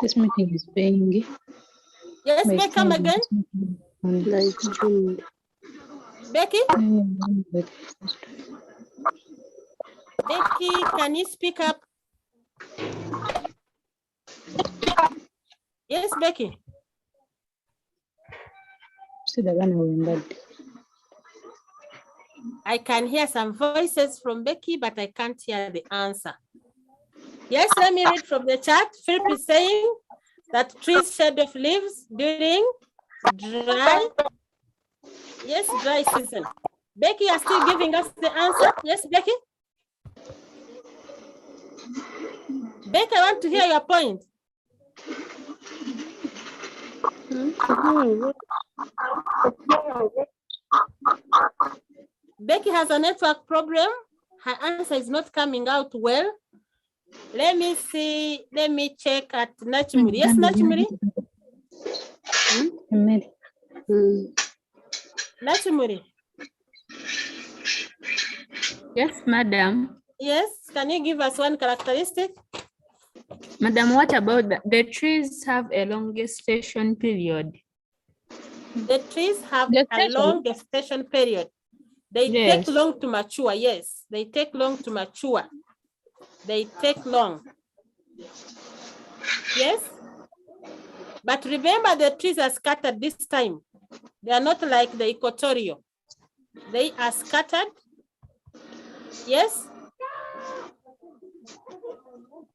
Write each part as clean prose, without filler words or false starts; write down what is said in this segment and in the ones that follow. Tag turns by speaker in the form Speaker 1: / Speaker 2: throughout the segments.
Speaker 1: This meeting is being.
Speaker 2: Yes, Becky, come again. Becky? Becky, can you speak up? Yes, Becky. I can hear some voices from Becky, but I can't hear the answer. Yes, let me read from the chat. Philip is saying that trees shed off leaves during dry. Yes, dry season. Becky, you are still giving us the answer. Yes, Becky? Becky, I want to hear your point. Becky has a network problem. Her answer is not coming out well. Let me see. Let me check at Nachimuri. Yes, Nachimuri? Nachimuri?
Speaker 3: Yes, madam.
Speaker 2: Yes, can you give us one characteristic?
Speaker 3: Madam, what about the trees have a long gestation period?
Speaker 2: The trees have a long gestation period. They take long to mature. Yes, they take long to mature. They take long. Yes. But remember, the trees are scattered this time. They are not like the equatorial. They are scattered. Yes.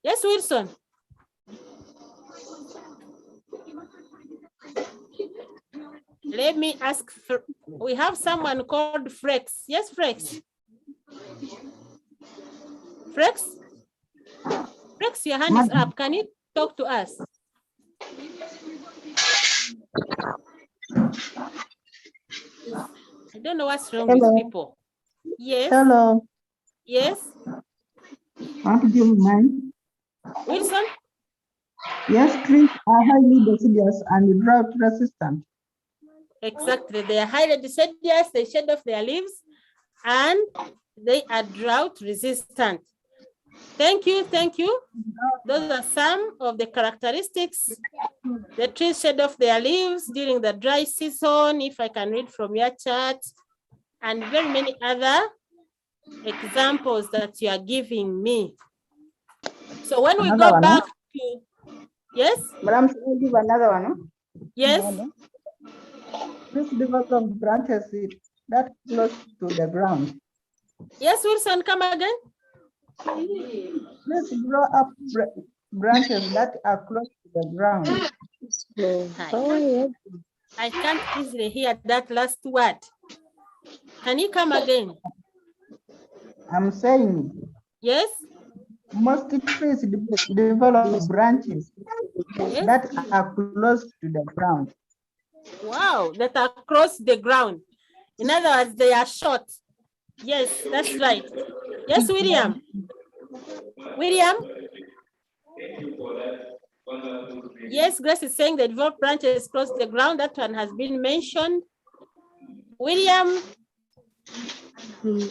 Speaker 2: Yes, Wilson. Let me ask. We have someone called Frex. Yes, Frex. Frex? Frex, your hand is up. Can you talk to us? I don't know what's wrong with people. Yes.
Speaker 4: Hello.
Speaker 2: Yes.
Speaker 4: Want to give mine?
Speaker 2: Wilson?
Speaker 4: Yes, trees are highly deciduous and drought resistant.
Speaker 2: Exactly. They are highly deciduous, they shed off their leaves, and they are drought resistant. Thank you, thank you. Those are some of the characteristics. The trees shed off their leaves during the dry season, if I can read from your chart, and very many other examples that you are giving me. So when we go back to, yes?
Speaker 4: Madam, I'll give another one. No?
Speaker 2: Yes.
Speaker 4: This develop branches that close to the ground.
Speaker 2: Yes, Wilson, come again.
Speaker 4: Let's grow up branches that are close to the ground.
Speaker 2: I can't easily hear that last word. Can you come again?
Speaker 4: I'm saying.
Speaker 2: Yes.
Speaker 4: Most trees develop branches that are close to the ground.
Speaker 2: Wow, that are across the ground. In other words, they are short. Yes, that's right. Yes, William. William? Yes, Grace is saying the developed branches cross the ground. That one has been mentioned. William? We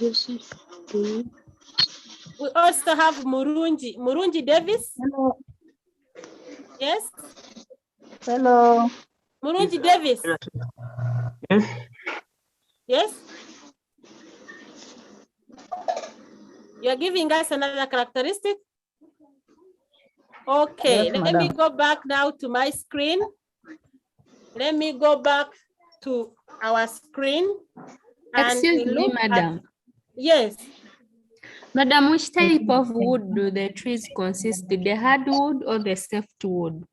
Speaker 2: also have Murunji. Murunji Davis?
Speaker 4: Hello.
Speaker 2: Yes?
Speaker 4: Hello.
Speaker 2: Murunji Davis?
Speaker 5: Yes.
Speaker 2: Yes? You're giving us another characteristic? Okay,
Speaker 4: Yes,
Speaker 2: let me go back now to my screen. Let me go back to our screen.
Speaker 3: Excuse me, madam.
Speaker 2: Yes.
Speaker 3: Madam, which type of wood do the trees consist? The hardwood or the softwood?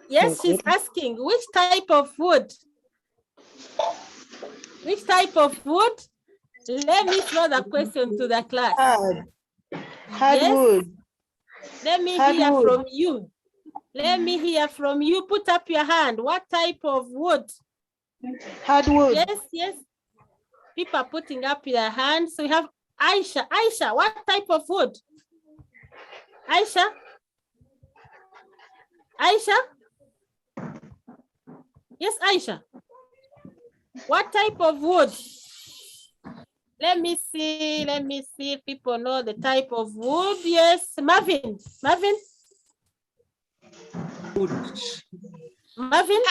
Speaker 2: Yes, she's asking which type of wood? Which type of wood? Let me throw the question to the class.
Speaker 4: Hardwood.
Speaker 2: Yes? Let me hear from you. Let me hear from you. Put up your hand. What type of wood?
Speaker 4: Hardwood.
Speaker 2: Yes, yes. People are putting up their hands. So we have Aisha. Aisha, what type of wood? Aisha? Aisha? Yes, Aisha. What type of wood? Let me see if people know the type of wood. Yes, Marvin. Marvin?
Speaker 1: Wood.
Speaker 2: Marvin?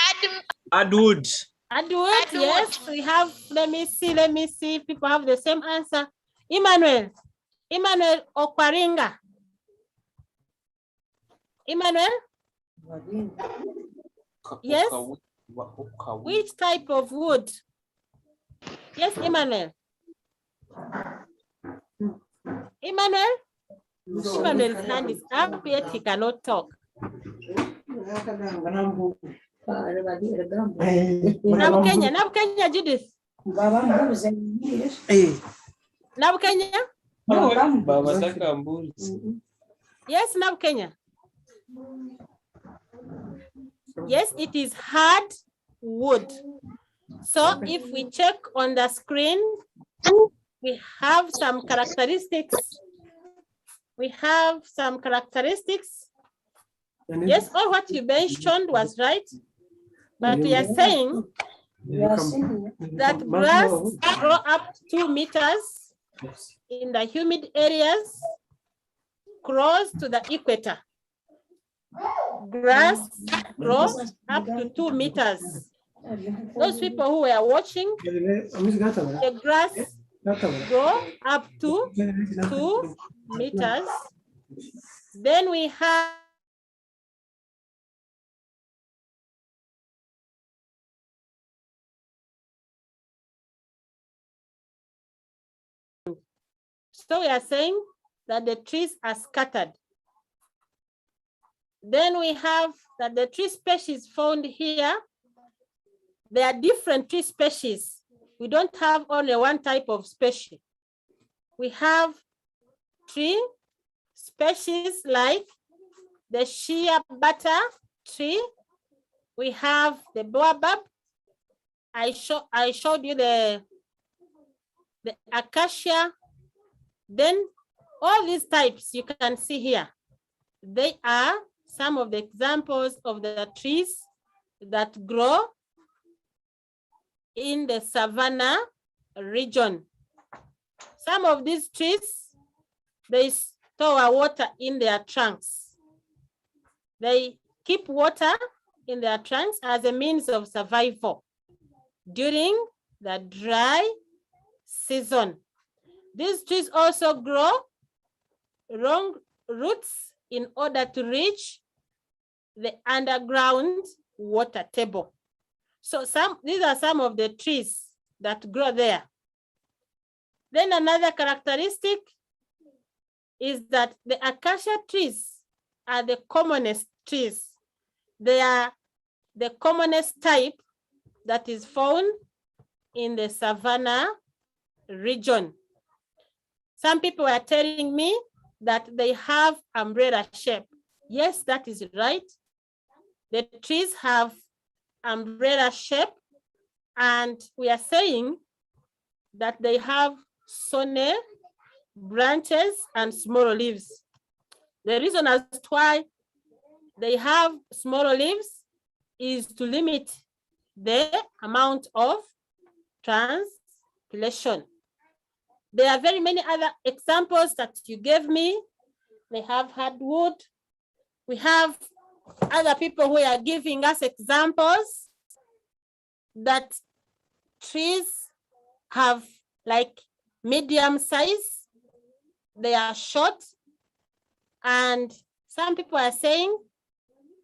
Speaker 1: Add wood.
Speaker 2: Add wood, yes. We have, let me see if people have the same answer. Emmanuel Okwaringa. Emmanuel? Yes? Which type of wood? Yes, Emmanuel. Emmanuel's hand is up, yet he cannot talk. Nabukenya Judith. Nabukenya? Yes, Nabukenya. Yes, it is hard wood. So if we check on the screen, we have some characteristics. Yes, all what you mentioned was right. But we are saying that grass grow up 2 meters in the humid areas close to the equator. Grass grow up to 2 meters. Those people who were watching, the grass grow up to 2 meters. Then we have so we are saying that the trees are scattered. Then we have that the tree species found here, there are different tree species. We don't have only one type of species. We have tree species like the shea butter tree. We have the baobab. I showed you the acacia. Then all these types you can see here, they are some of the examples of the trees that grow in the Savannah region. Some of these trees, they store water in their trunks. They keep water in their trunks as a means of survival during the dry season. These trees also grow long roots in order to reach the underground water table. So these are some of the trees that grow there. Then another characteristic is that the acacia trees are the commonest trees. They are the commonest type that is found in the Savannah region. Some people are telling me that they have umbrella shape. Yes, that is right. The trees have umbrella shape, and we are saying that they have sone branches and small leaves. The reason as to why they have small leaves is to limit the amount of transplantation. There are very many other examples that you gave me. They have hardwood. We have other people who are giving us examples that trees have like medium size. They are short. And some people are saying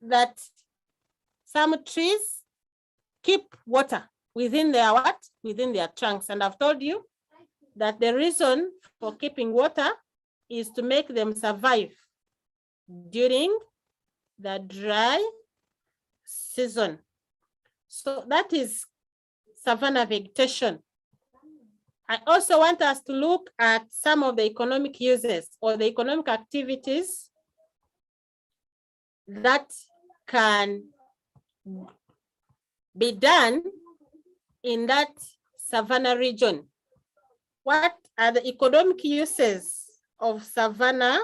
Speaker 2: that some trees keep water within their what? Within their trunks. And I've told you that the reason for keeping water is to make them survive during the dry season. So that is Savannah vegetation. I also want us to look at some of the economic uses or the economic activities that can be done in that Savannah region. What are the economic uses of Savannah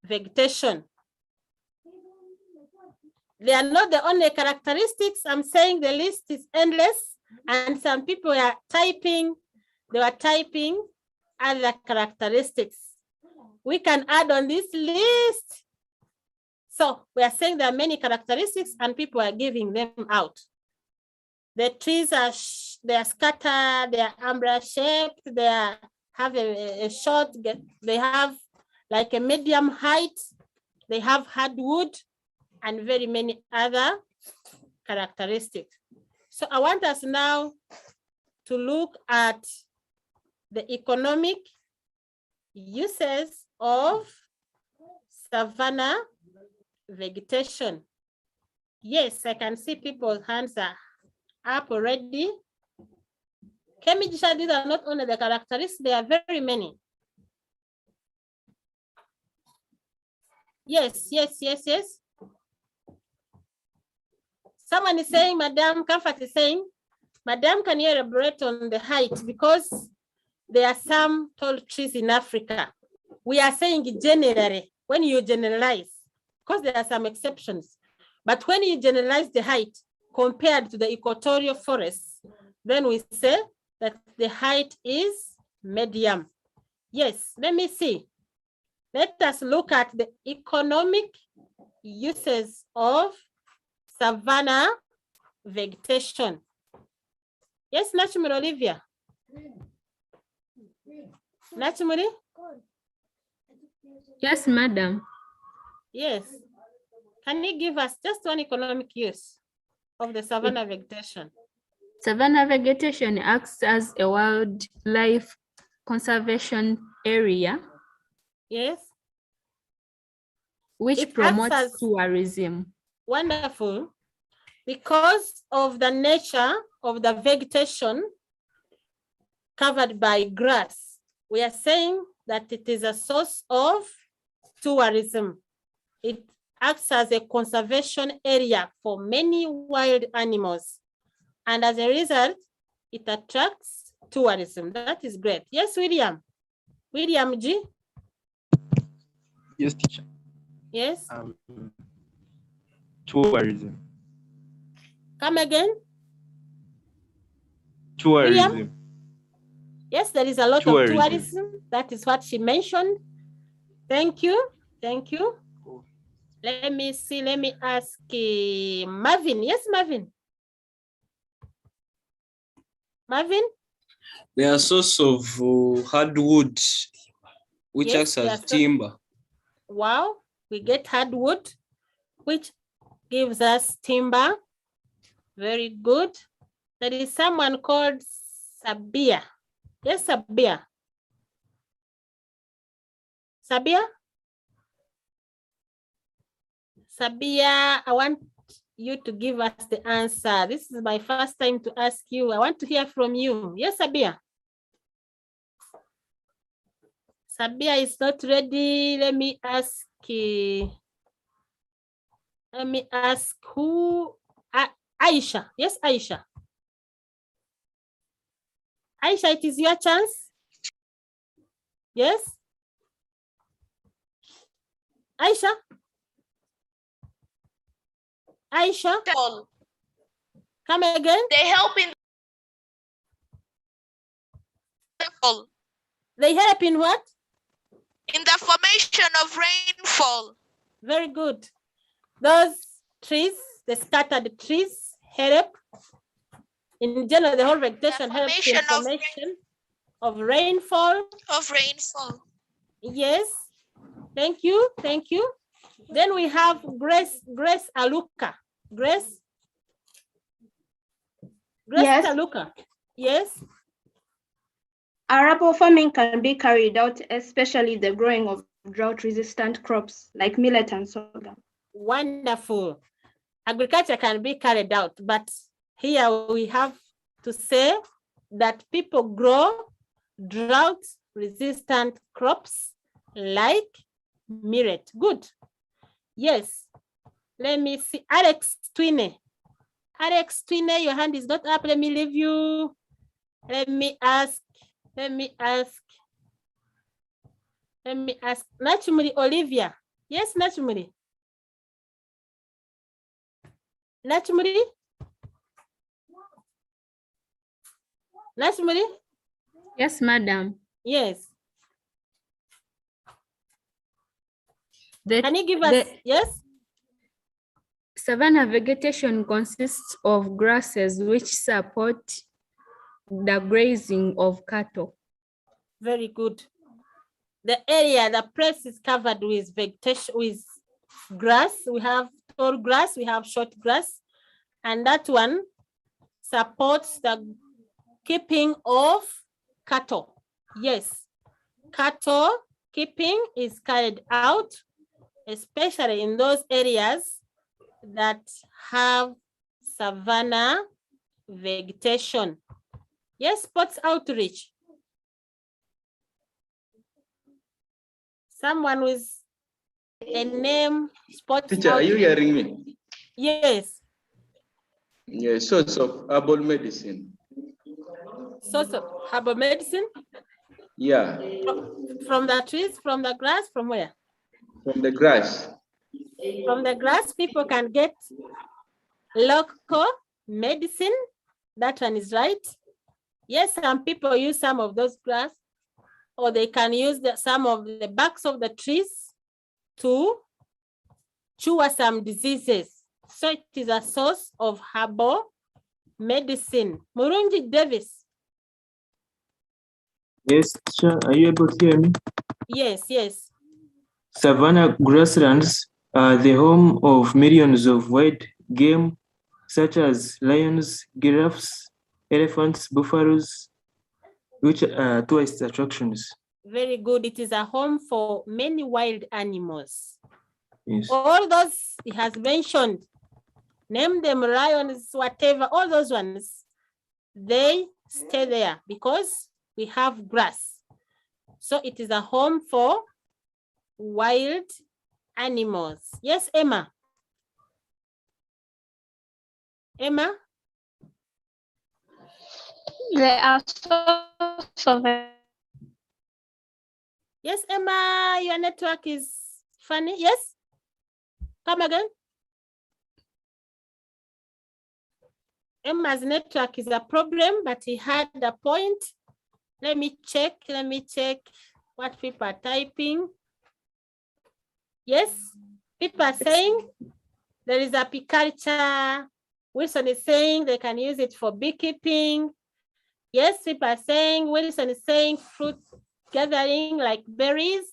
Speaker 2: vegetation? They are not the only characteristics. I'm saying the list is endless, and some people are typing, they were typing other characteristics. We can add on this list So we are saying there are many characteristics and people are giving them out. The trees are they are scattered, they are umbrella shaped, they have a short, they have like a medium height, they have hardwood and very many other characteristics. So I want us now to look at the economic uses of savanna vegetation. Yes, I can see people's hands are up already. Kemijisha, these are not only the characteristics, there are very many. Yes. Someone is saying, Madam Comfort is saying, Madam, can you elaborate on the height? Because there are some tall trees in Africa. We are saying generally, when you generalize, because there are some exceptions, but when you generalize the height compared to the equatorial forests, then we say that the height is medium. Yes, let me see. Let us look at the economic uses of savanna vegetation. Yes, Nachimuri Olivia. Nachimuri?
Speaker 3: Yes, madam.
Speaker 2: Yes. Can you give us just one economic use of the savanna vegetation?
Speaker 3: Savanna vegetation acts as a wildlife conservation area,
Speaker 2: Yes.
Speaker 3: which
Speaker 2: It
Speaker 3: promotes
Speaker 2: acts as
Speaker 3: tourism.
Speaker 2: wonderful because of the nature of the vegetation covered by grass. We are saying that it is a source of tourism. It acts as a conservation area for many wild animals. And as a result, it attracts tourism. That is great. Yes, William. William G.
Speaker 5: Yes, teacher.
Speaker 2: Yes.
Speaker 5: Tourism.
Speaker 2: Come again.
Speaker 5: Tourism.
Speaker 2: William? Yes, there is a lot of tourism. That is what she mentioned. Thank you. Thank you. Let me see. Let me ask Marvin. Yes, Marvin. Marvin?
Speaker 1: They are source of hardwood, which
Speaker 2: Yes,
Speaker 1: acts as timber.
Speaker 2: Wow, we get hardwood, which gives us timber. Very good. There is someone called Sabia. Yes, Sabia. Sabia? Sabia, I want you to give us the answer. This is my first time to ask you. I want to hear from you. Yes, Sabia. Sabia is not ready. Let me ask who? Aisha. Yes, Aisha. Aisha, it is your chance. Yes. Aisha. Aisha. Come again.
Speaker 6: They help in
Speaker 2: They help in what?
Speaker 6: in the formation of rainfall.
Speaker 2: Very good. Those trees, the scattered trees, help. In general, the whole vegetation helps in formation of rainfall. Yes. Thank you. Thank you. Then we have Grace Aluka. Grace
Speaker 7: Yes.
Speaker 2: Aluka. Yes.
Speaker 7: Arable farming can be carried out, especially the growing of drought-resistant crops like millet and sorghum.
Speaker 2: Wonderful. Agriculture can be carried out, but here we have to say that people grow drought-resistant crops like millet. Good. Yes. Let me see. Alex Twine. Alex Twine, your hand is not up. Let me leave you. Let me ask. Nachumuri Olivia. Yes, Nachumuri. Nachumuri? Nachumuri?
Speaker 3: Yes, madam.
Speaker 2: Yes. Can you give us, yes?
Speaker 3: Savannah vegetation consists of grasses which support the grazing of cattle.
Speaker 2: Very good. The area, the place is covered with vegetation, with grass. We have tall grass, we have short grass, and that one supports the keeping of cattle. Yes, cattle keeping is carried out, especially in those areas that have savanna vegetation. Yes, sports outreach. Someone with a name, sports
Speaker 8: Teacher, are you
Speaker 2: outreach.
Speaker 8: hearing me?
Speaker 2: Yes.
Speaker 8: Yes, source of herbal medicine.
Speaker 2: Source of herbal medicine?
Speaker 8: Yeah,
Speaker 2: From the trees, from the grass, from where?
Speaker 8: from the grass.
Speaker 2: From the grass, people can get local medicine. That one is right. Yes, some people use some of those grass, or they can use some of the barks of the trees to cure some diseases. So it is a source of herbal medicine. Murungi Davis.
Speaker 5: Yes, teacher, are you able to hear me?
Speaker 2: Yes, yes.
Speaker 5: Savanna grasslands are the home of millions of wild game, such as lions, giraffes, elephants, buffaloes, which are tourist attractions.
Speaker 2: Very good. It is a home for many wild animals.
Speaker 5: Yes.
Speaker 2: All those he has mentioned, name them lions, whatever, all those ones, they stay there because we have grass. So it is a home for wild animals. Yes, Emma. Emma?
Speaker 7: There are sorts of
Speaker 2: Yes, Emma, your network is funny. Yes? Come again. Emma's network is a problem, but he had a point. Let me check what people are typing. Yes, people are saying there is apiculture. Wilson is saying they can use it for beekeeping. Yes, people are saying, Wilson is saying fruit gathering like berries.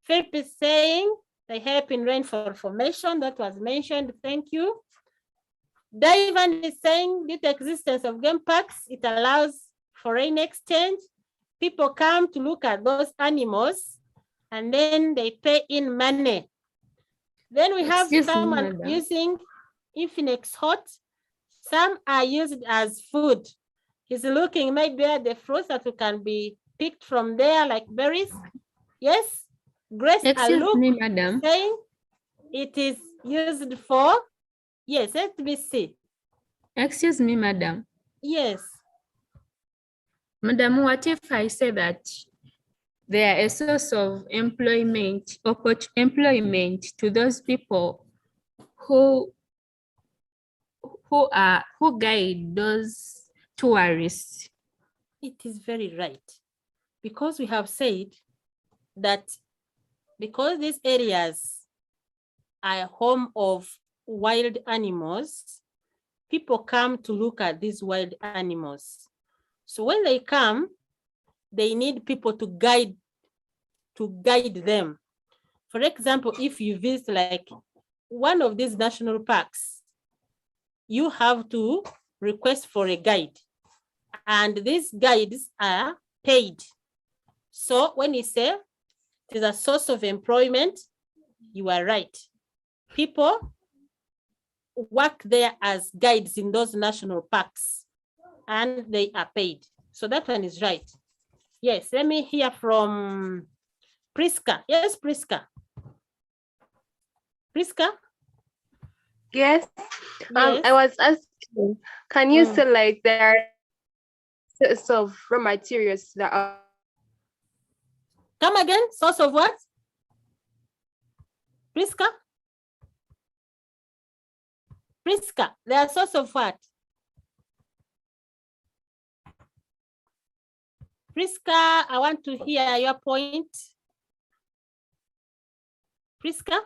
Speaker 2: Philip is saying they help in rainfall formation. That was mentioned. Thank you. Divan is saying due to existence of game parks, it allows foreign exchange. People come to look at those animals and then they pay in money. Then we have someone using Infinix Hot. Some are used as food. He's looking maybe at the fruits that can be picked from there, like berries. Yes, Grace
Speaker 3: Excuse me, madam.
Speaker 2: saying it is used for, yes, let me see.
Speaker 3: Excuse me, madam.
Speaker 2: Yes.
Speaker 3: Madam, what if I say that they are a source of employment to those people who guide those tourists?
Speaker 2: It is very right, because we have said that because these areas are home of wild animals, people come to look at these wild animals. So when they come, they need people to guide them. For example, if you visit like one of these national parks, you have to request for a guide, and these guides are paid. So when you say it is a source of employment, you are right. People work there as guides in those national parks and they are paid. So that one is right. Yes, let me hear from Priska. Yes, Priska. Priska?
Speaker 9: Yes.
Speaker 2: Yes.
Speaker 9: I was asking, can you say like there are sorts of raw materials that are...
Speaker 2: Come again, source of what? Priska? Priska, they are source of what? Priska, I want to hear your point. Priska?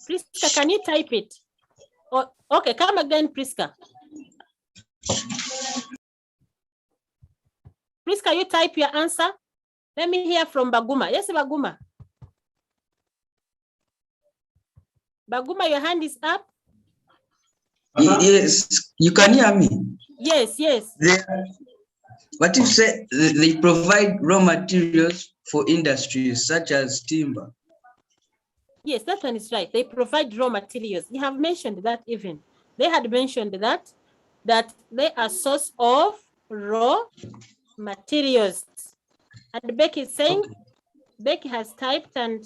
Speaker 2: Priska, can you type it? Oh, okay, come again, Priska. Priska, you type your answer. Let me hear from Baguma. Yes, Baguma. Baguma, your hand is up.
Speaker 10: Yes, you can hear me.
Speaker 2: Yes, yes.
Speaker 10: What if say they provide raw materials for industries such as timber?
Speaker 2: Yes, that one is right. They provide raw materials. You have mentioned that even. They had mentioned that they are source of raw materials. And Becky is saying, okay. Becky has typed and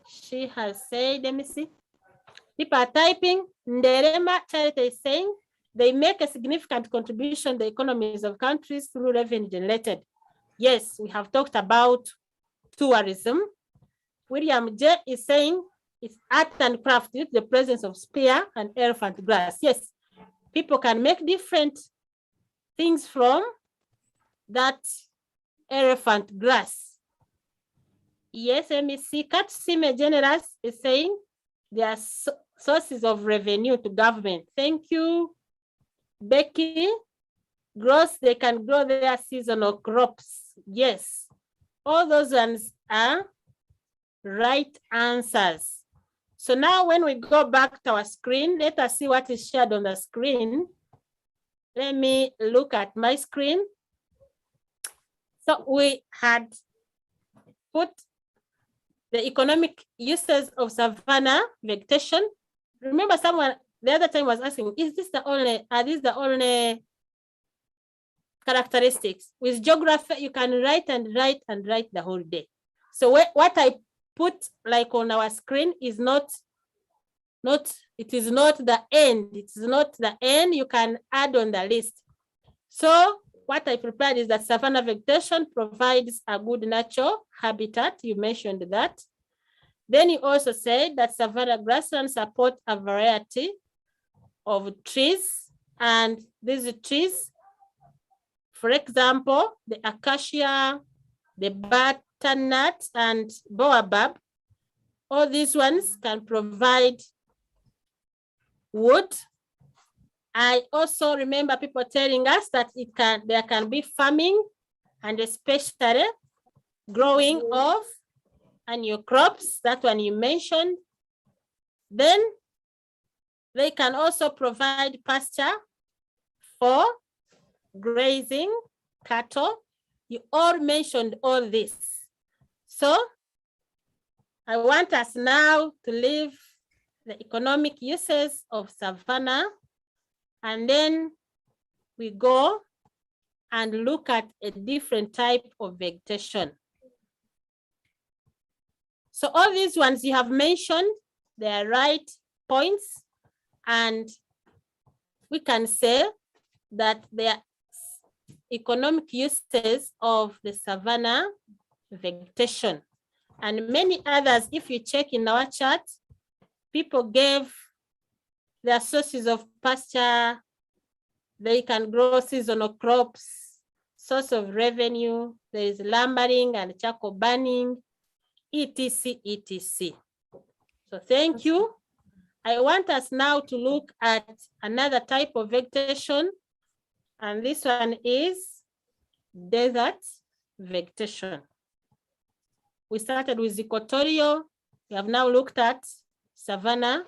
Speaker 2: she has said, let me see. People are typing. Nderema Charity is saying, they make a significant contribution to the economies of countries through revenue generated. Yes, we have talked about tourism. William J is saying, it's art and craft with the presence of spear and elephant grass. Yes, people can make different things from that elephant grass. Yes, MEC Katsime Generous is saying there are sources of revenue to government. Thank you, Becky. Gross, they can grow their seasonal crops. Yes, all those ones are right answers. So now when we go back to our screen, let us see what is shared on the screen. Let me look at my screen. So we had put the economic uses of savanna vegetation. Remember someone the other time was asking, are these the only characteristics? With geography, you can write and write and write the whole day. So what I put like on our screen is it is not the end. It is not the end. You can add on the list. So what I prepared is that savanna vegetation provides a good natural habitat. You mentioned that. Then you also said that savanna grasslands support a variety of trees. And these trees, for example, the acacia, the butternut, and baobab, all these ones can provide wood. I also remember people telling us that there can be farming and especially growing of annual crops, that one you mentioned. Then they can also provide pasture for grazing cattle. You all mentioned all this. So I want us now to leave the economic uses of savanna, and then we go and look at a different type of vegetation. So all these ones you have mentioned, they are right points, and we can say that they are economic uses of the savanna vegetation. And many others, if you check in our chat, people gave their sources of pasture. They can grow seasonal crops, source of revenue. There is lumbering and charcoal burning, etc., etc. So thank you. I want us now to look at another type of vegetation, and this one is desert vegetation. We started with equatorial. We have now looked at savanna,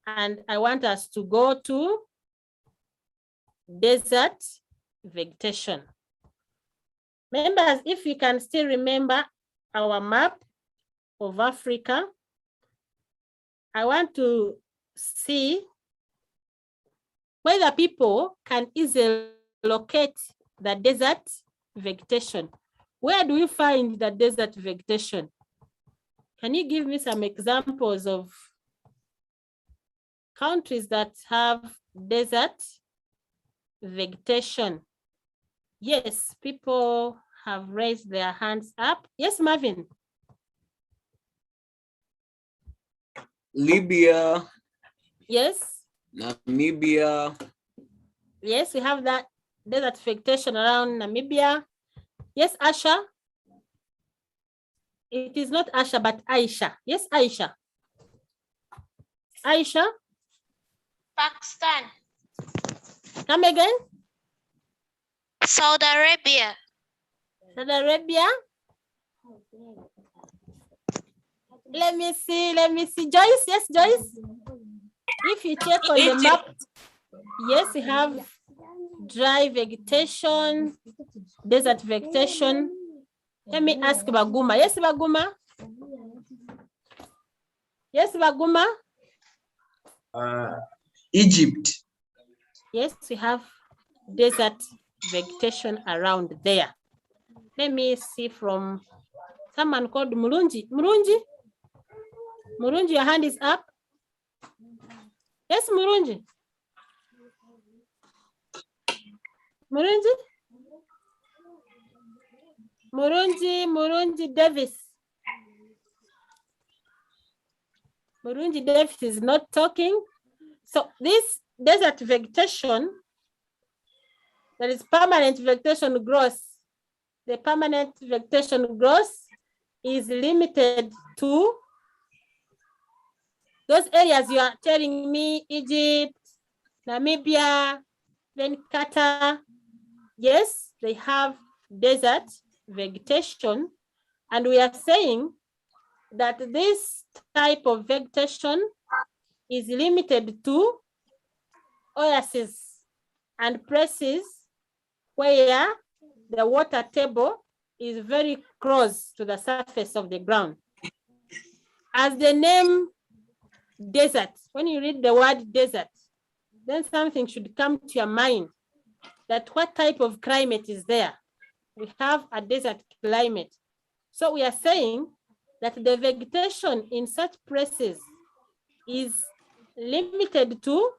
Speaker 2: and I want us to go to desert vegetation. Members, if you can still remember our map of Africa, I want to see whether people can easily locate the desert vegetation. Where do we find the desert vegetation? Can you give me some examples of countries that have desert vegetation? Yes, people have raised their hands up. Yes, Marvin.
Speaker 1: Libya.
Speaker 2: Yes.
Speaker 1: Namibia.
Speaker 2: Yes, we have that desert vegetation around Namibia. Yes, Asha. It is not Asha, but Aisha. Yes, Aisha. Aisha?
Speaker 6: Pakistan.
Speaker 2: Come again?
Speaker 6: Saudi Arabia.
Speaker 2: Saudi Arabia? Let me see. Joyce, yes, Joyce? If you check on the map, yes, we have dry vegetation, desert vegetation. Let me ask Baguma. Yes, Baguma? Yes, Baguma?
Speaker 10: Egypt.
Speaker 2: Yes, we have desert vegetation around there. Let me see from someone called Murunji. Murunji? Murunji, your hand is up. Yes, Murunji. Murunji? Murunji Davis. Murunji Davis is not talking. So this desert vegetation, there is permanent vegetation growth. The permanent vegetation growth is limited to those areas you are telling me, Egypt, Namibia, then Qatar. Yes, they have desert vegetation. And we are saying that this type of vegetation is limited to oases and places where the water table is very close to the surface of the ground. As the name desert, when you read the word desert, then something should come to your mind that what type of climate is there? We have a desert climate. So we are saying that the vegetation in such places is limited to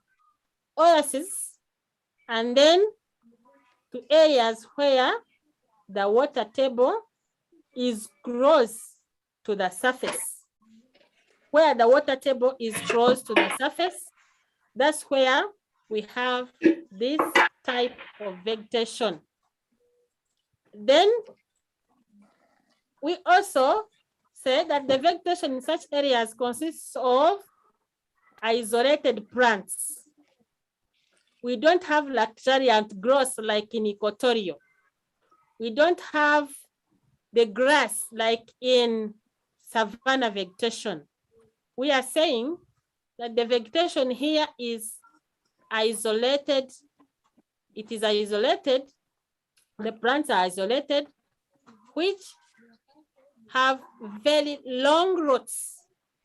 Speaker 2: oases and then to areas where the water table is close to the surface. Where the water table is close to the surface, that's where we have this type of vegetation. Then we also say that the vegetation in such areas consists of isolated plants. We don't have luxuriant growth like in equatorial. We don't have the grass like in savanna vegetation. We are saying that the vegetation here is isolated. It is isolated. The plants are isolated, which have very long roots.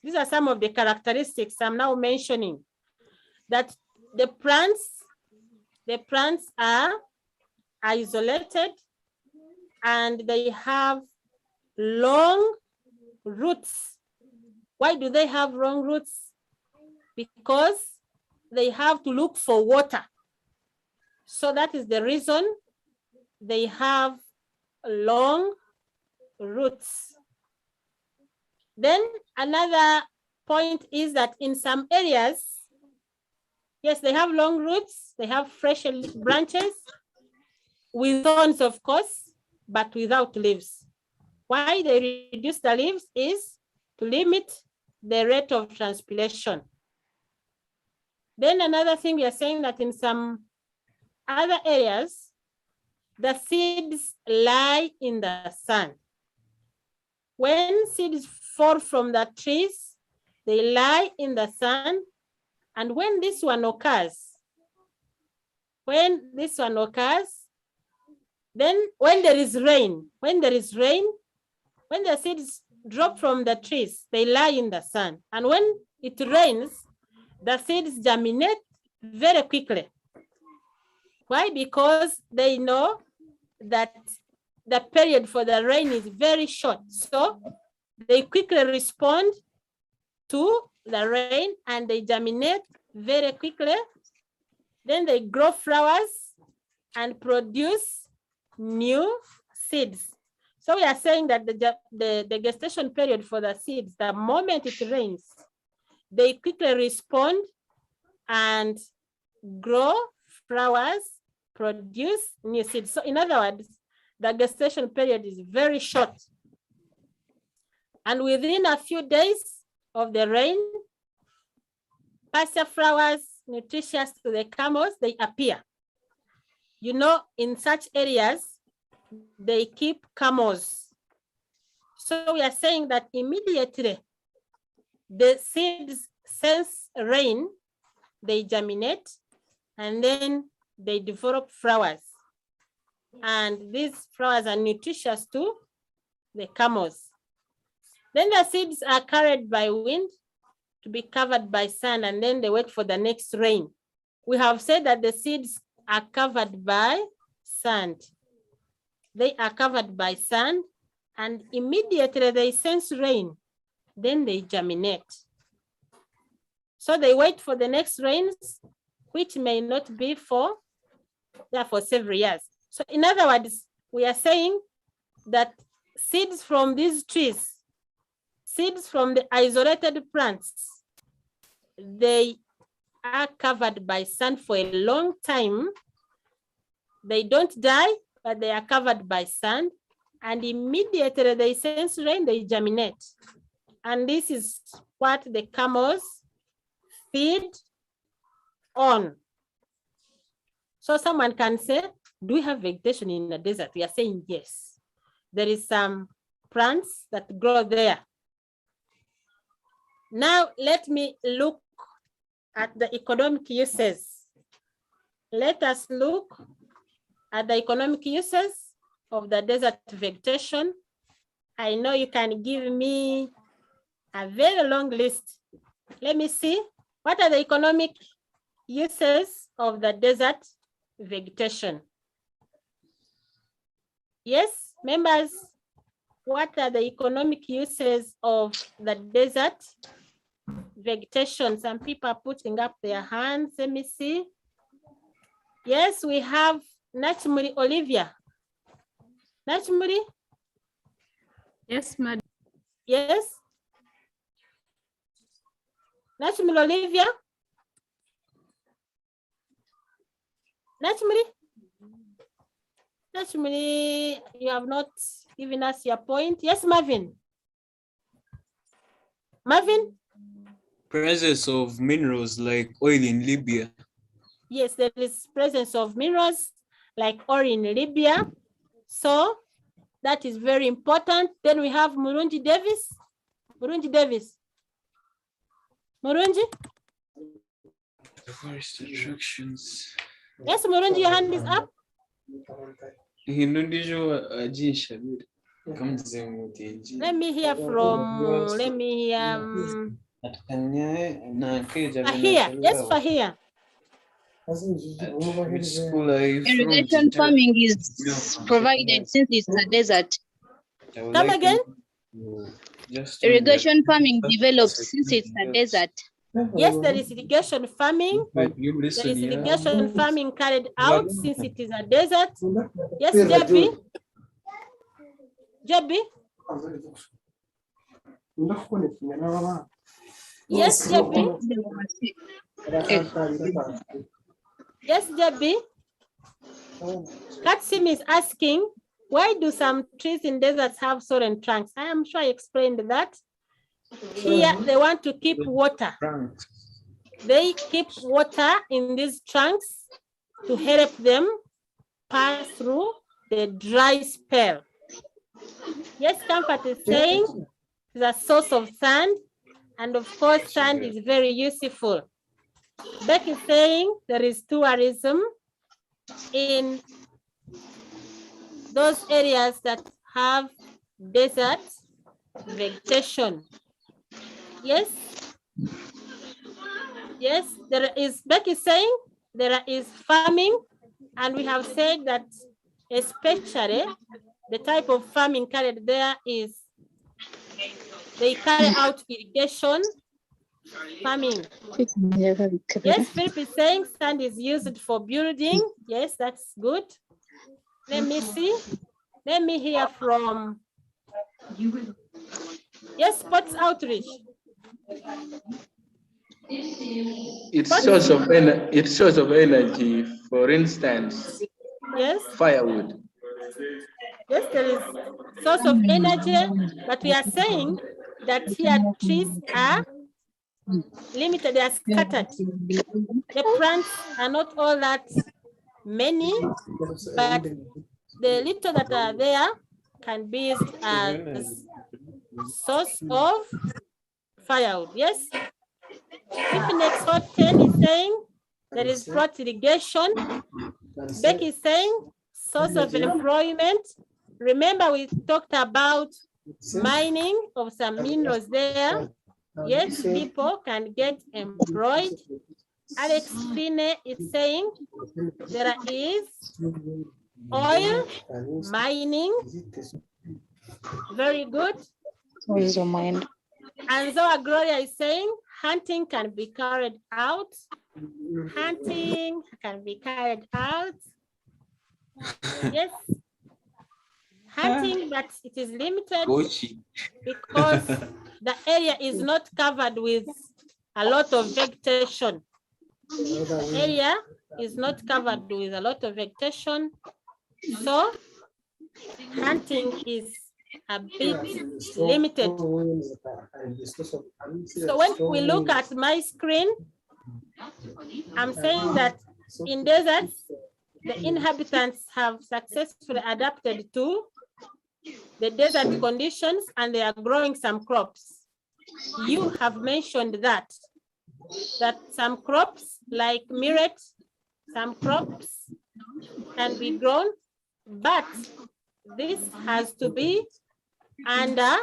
Speaker 2: These are some of the characteristics I'm now mentioning, that the plants are isolated and they have long roots. Why do they have long roots? Because they have to look for water. So that is the reason they have long roots. Then another point is that in some areas, yes, they have long roots, they have fresh branches with thorns, of course, but without leaves. Why they reduce the leaves is to limit the rate of transpiration. Then another thing we are saying that in some other areas, the seeds lie in the sun. When seeds fall from the trees, they lie in the sun. And when this one occurs, then when there is rain, when the seeds drop from the trees, they lie in the sun. And when it rains, the seeds germinate very quickly. Why? Because they know that the period for the rain is very short. So they quickly respond to the rain and they germinate very quickly. Then they grow flowers and produce new seeds. So we are saying that the gestation period for the seeds, the moment it rains, they quickly respond and grow flowers, produce new seeds. So in other words, the gestation period is very short. And within a few days of the rain, pasture flowers, nutritious to the camels, they appear. You know, in such areas, they keep camels. So we are saying that immediately the seeds sense rain, they germinate, and then they develop flowers. And these flowers are nutritious to the camels. Then the seeds are carried by wind to be covered by sand, and then they wait for the next rain. We have said that the seeds are covered by sand. They are covered by sand, and immediately they sense rain, then they germinate. So they wait for the next rains, which may not be for several years. So in other words, we are saying that seeds from these trees, seeds from the isolated plants, they are covered by sand for a long time. They don't die, but they are covered by sand, and immediately they sense rain, they germinate. And this is what the camels feed on. So someone can say, do we have vegetation in the desert? We are saying yes. There is some plants that grow there. Now let me look at the economic uses. Let us look at the economic uses of the desert vegetation. I know you can give me a very long list. Let me see. What are the economic uses of the desert vegetation? Yes, members, what are the economic uses of the desert vegetation? Some people are putting up their hands. Let me see. Yes, we have Nachmuri Olivia. Nachmuri?
Speaker 3: Yes, madam.
Speaker 2: Yes? Nachmuri Olivia? Nachmuri? Nachmuri, you have not given us your point. Yes, Marvin? Marvin?
Speaker 1: Presence of minerals like oil in Libya.
Speaker 2: Yes, there is presence of minerals like oil in Libya. So that is very important. Then we have Murunji Davis. Murunji Davis. Murunji?
Speaker 5: Forest attractions.
Speaker 2: Yes, Murunji, your hand is up.
Speaker 5: Let
Speaker 2: me hear from, Fahia. Yes, Fahia.
Speaker 11: Irrigation farming is provided since it's a desert.
Speaker 2: Come again?
Speaker 11: Irrigation farming develops since it's a desert.
Speaker 2: Yes, there is irrigation farming. There is irrigation farming carried out since it is a desert. Yes, JB? JB? Yes, JB? Yes, JB? Katsim is asking, why do some trees in deserts have soaring trunks? I am sure I explained that. Here, they want to keep water. They keep water in these trunks to help them pass through the dry spell. Yes, Comfort is saying it's a source of sand, and of course, sand is very useful. Beck is saying there is tourism in those areas that have desert vegetation. Yes. Yes, there is, Beck is saying there is farming, and we have said that especially the type of farming carried there is they carry out irrigation farming. Yes, Philip is saying sand is used for building. Yes, that's good. Let me see. Let me hear from, yes, Sports Outreach.
Speaker 8: It's source of energy, for instance.
Speaker 2: Yes.
Speaker 8: Firewood.
Speaker 2: Yes, there is source of energy, but we are saying that here trees are limited, they are scattered. The plants are not all that many, but the little that are there can be used as source of firewood. Yes. If next hot 10 is saying there is drought irrigation, Becky is saying source of employment. Remember we talked about mining of some minerals there. Yes, people can get employed. Alex Fine is saying there is oil mining. Very good.
Speaker 11: Where's your mind?
Speaker 2: And so Gloria is saying hunting can be carried out. Hunting can be carried out. Yes. Hunting, but it is limited because the area is not covered with a lot of vegetation. The area is not covered with a lot of vegetation. So hunting is a bit limited. So when we look at my screen, I'm saying that in deserts, the inhabitants have successfully adapted to the desert conditions and they are growing some crops. You have mentioned that some crops like millet, some crops can be grown, but this has to be under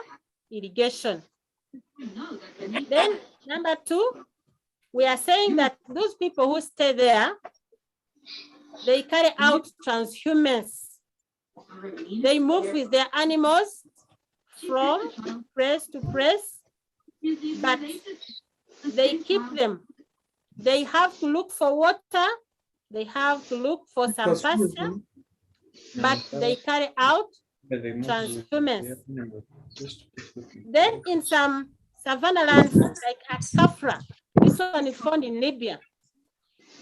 Speaker 2: irrigation. Then number 2, we are saying that those people who stay there, they carry out transhumance. They move with their animals from place to place, but they keep them. They have to look for water. They have to look for some pasture, but they carry out transhumance. Then in some savanna lands like at Kafra, this one is found in Libya.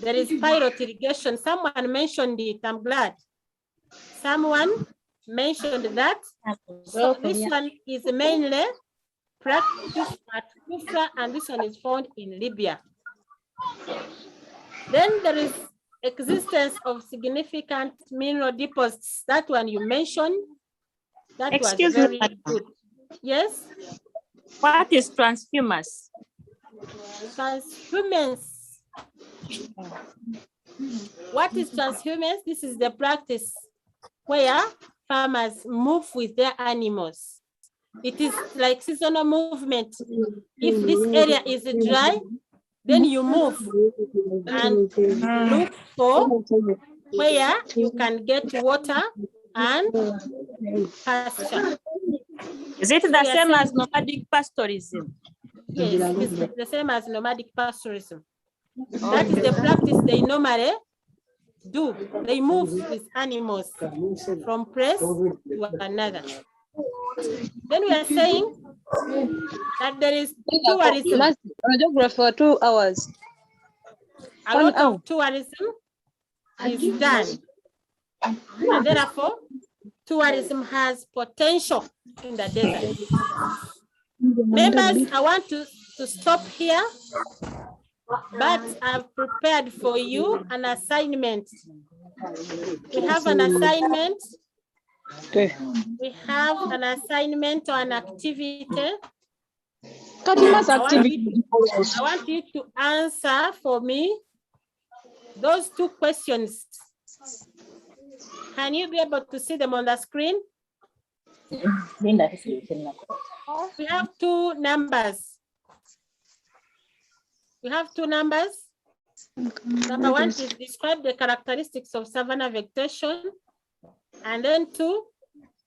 Speaker 2: There is pilot irrigation. Someone mentioned it, I'm glad. Someone mentioned that. So this one is mainly practiced at Kufra, and this one is found in Libya. Then there is existence of significant mineral deposits. That one you mentioned. That
Speaker 12: Excuse
Speaker 2: was very
Speaker 12: me.
Speaker 2: good. Yes?
Speaker 12: What is transhumance?
Speaker 2: Transhumance. What is transhumance? This is the practice where farmers move with their animals. It is like seasonal movement. If this area is dry, then you move and look for where you can get water and pasture.
Speaker 12: Is it the same as nomadic pastoralism?
Speaker 2: Yes, it's the same as nomadic pastoralism. That is the practice they normally do. They move with animals from place to another. Then we are saying that there is tourism.
Speaker 11: For 2 hours.
Speaker 2: A lot of tourism is done. And therefore, tourism has potential in the desert. Members, I want to stop here, but I've prepared for you an assignment. We have an assignment. We have an assignment or an activity. I want you to answer for me those 2 questions. Can you be able to see them on the screen? We have 2 numbers. We have 2 numbers. Number 1 is describe the characteristics of savanna vegetation. And then 2,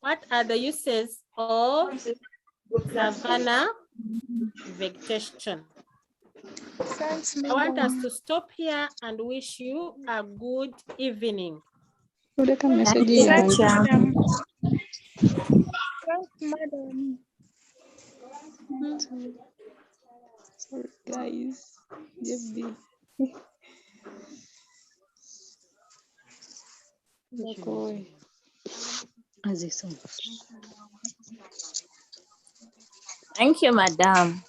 Speaker 2: what are the uses of savanna vegetation? I want us to stop here and wish you a good evening.
Speaker 11: Madam. Sorry, guys.
Speaker 12: Thank you, madam.